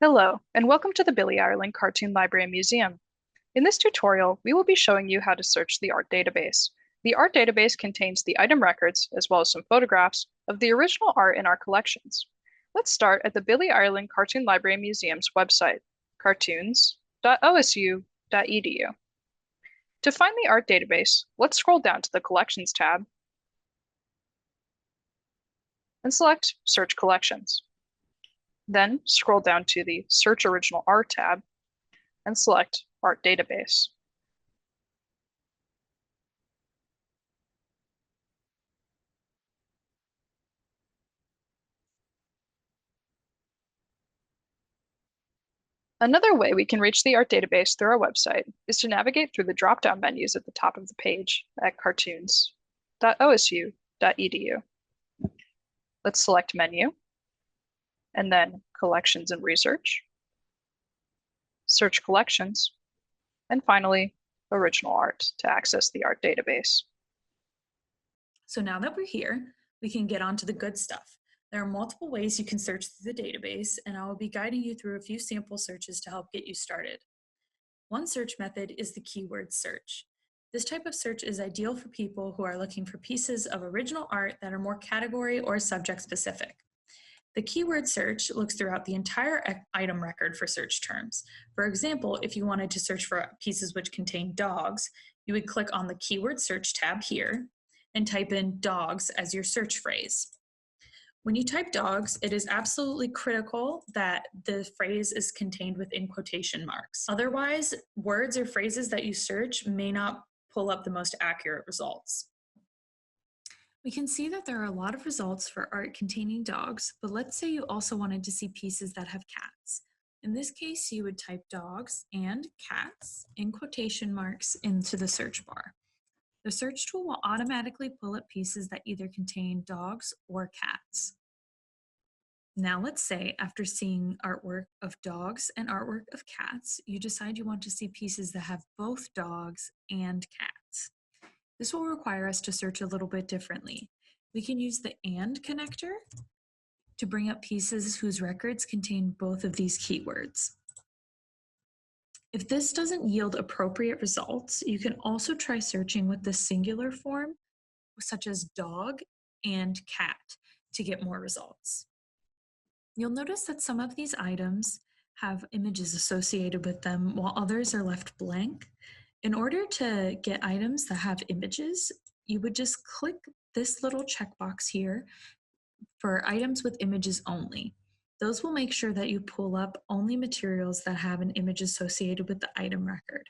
Hello, and welcome to the Billy Ireland Cartoon Library and Museum. In this tutorial, we will be showing you how to search the art database. The art database contains the item records, as well as some photographs, of the original art in our collections. Let's start at the Billy Ireland Cartoon Library and Museum's website, cartoons.osu.edu. To find the art database, let's scroll down to the Collections tab and select Search Collections. Then scroll down to the Search Original Art tab and select Art Database. Another way we can reach the art database through our website is to navigate through the drop-down menus at the top of the page at cartoons.osu.edu. Let's select Menu, and then Collections and Research, Search Collections, and finally, Original Art to access the art database. So now that we're here, we can get on to the good stuff. There are multiple ways you can search through the database, and I will be guiding you through a few sample searches to help get you started. One search method is the keyword search. This type of search is ideal for people who are looking for pieces of original art that are more category or subject specific. The keyword search looks throughout the entire item record for search terms. For example, if you wanted to search for pieces which contain dogs, you would click on the keyword search tab here and type in dogs as your search phrase. When you type dogs, it is absolutely critical that the phrase is contained within quotation marks. Otherwise, words or phrases that you search may not pull up the most accurate results. We can see that there are a lot of results for art containing dogs, but let's say you also wanted to see pieces that have cats. In this case, you would type dogs and cats in quotation marks into the search bar. The search tool will automatically pull up pieces that either contain dogs or cats. Now let's say after seeing artwork of dogs and artwork of cats, you decide you want to see pieces that have both dogs and cats. This will require us to search a little bit differently. We can use the AND connector to bring up pieces whose records contain both of these keywords. If this doesn't yield appropriate results, you can also try searching with the singular form, such as dog and cat, to get more results. You'll notice that some of these items have images associated with them while others are left blank. In order to get items that have images, you would just click this little checkbox here for items with images only. Those will make sure that you pull up only materials that have an image associated with the item record.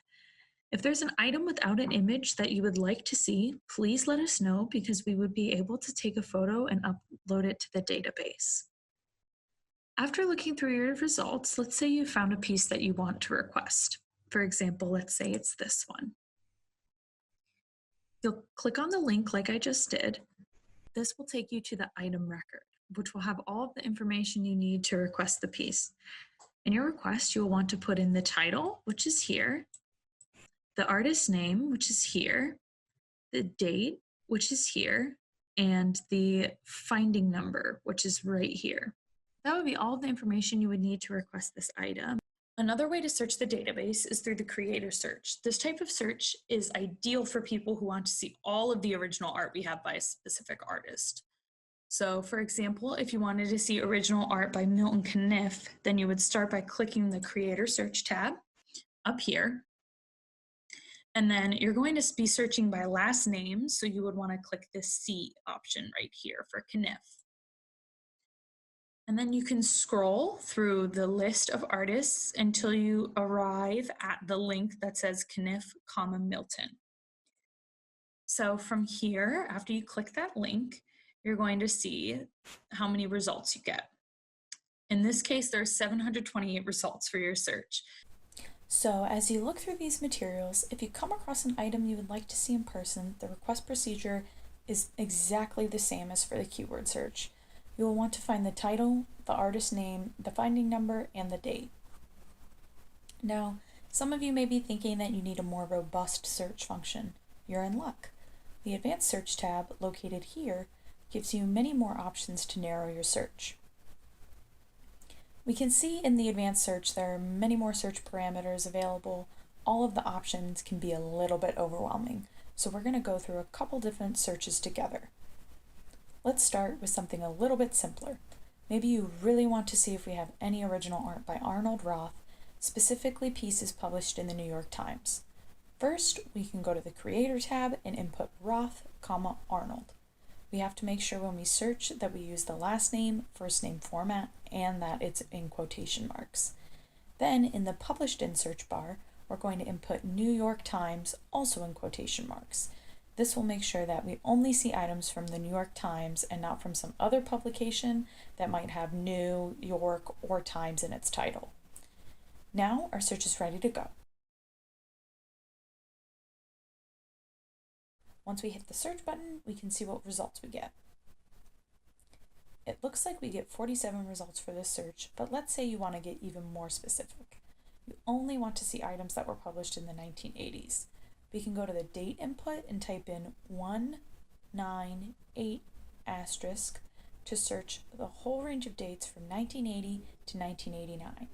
If there's an item without an image that you would like to see, please let us know because we would be able to take a photo and upload it to the database. After looking through your results, let's say you found a piece that you want to request. For example, let's say it's this one. You'll click on the link like I just did. This will take you to the item record, which will have all of the information you need to request the piece. In your request, you will want to put in the title, which is here, the artist's name, which is here, the date, which is here, and the finding number, which is right here. That would be all the information you would need to request this item. Another way to search the database is through the creator search. This type of search is ideal for people who want to see all of the original art we have by a specific artist. So for example, if you wanted to see original art by Milton Caniff, then you would start by clicking the creator search tab up here. And then you're going to be searching by last name, so you would want to click this C option right here for Caniff. And then you can scroll through the list of artists until you arrive at the link that says Caniff, Milton. So from here, after you click that link, you're going to see how many results you get. In this case, there are 728 results for your search. So as you look through these materials, if you come across an item you would like to see in person, the request procedure is exactly the same as for the keyword search. You will want to find the title, the artist name, the finding number, and the date. Now, some of you may be thinking that you need a more robust search function. You're in luck. The Advanced Search tab, located here, gives you many more options to narrow your search. We can see in the advanced search there are many more search parameters available. All of the options can be a little bit overwhelming, so we're going to go through a couple different searches together. Let's start with something a little bit simpler. Maybe you really want to see if we have any original art by Arnold Roth, specifically pieces published in the New York Times. First, we can go to the Creator tab and input Roth, Arnold. We have to make sure when we search that we use the last name, first name format, and that it's in quotation marks. Then, in the Published in search bar, we're going to input New York Times, also in quotation marks. This will make sure that we only see items from the New York Times and not from some other publication that might have New York or Times in its title. Now our search is ready to go. Once we hit the search button, we can see what results we get. It looks like we get 47 results for this search, but let's say you want to get even more specific. You only want to see items that were published in the 1980s. We can go to the date input and type in 198 asterisk to search the whole range of dates from 1980 to 1989.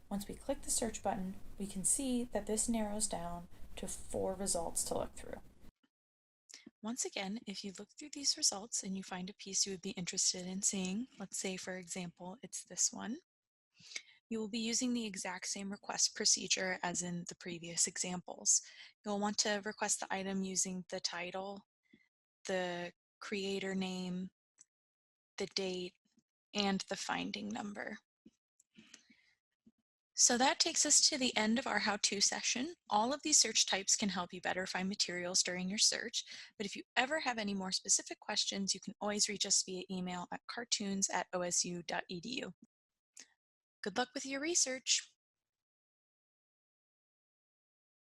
Once we click the search button, we can see that this narrows down to 4 results to look through. Once again, if you look through these results and you find a piece you would be interested in seeing, let's say for example it's this one, you will be using the exact same request procedure as in the previous examples. You'll want to request the item using the title, the creator name, the date, and the finding number. So that takes us to the end of our how-to session. All of these search types can help you better find materials during your search, but if you ever have any more specific questions, you can always reach us via email at cartoons@osu.edu. Good luck with your research!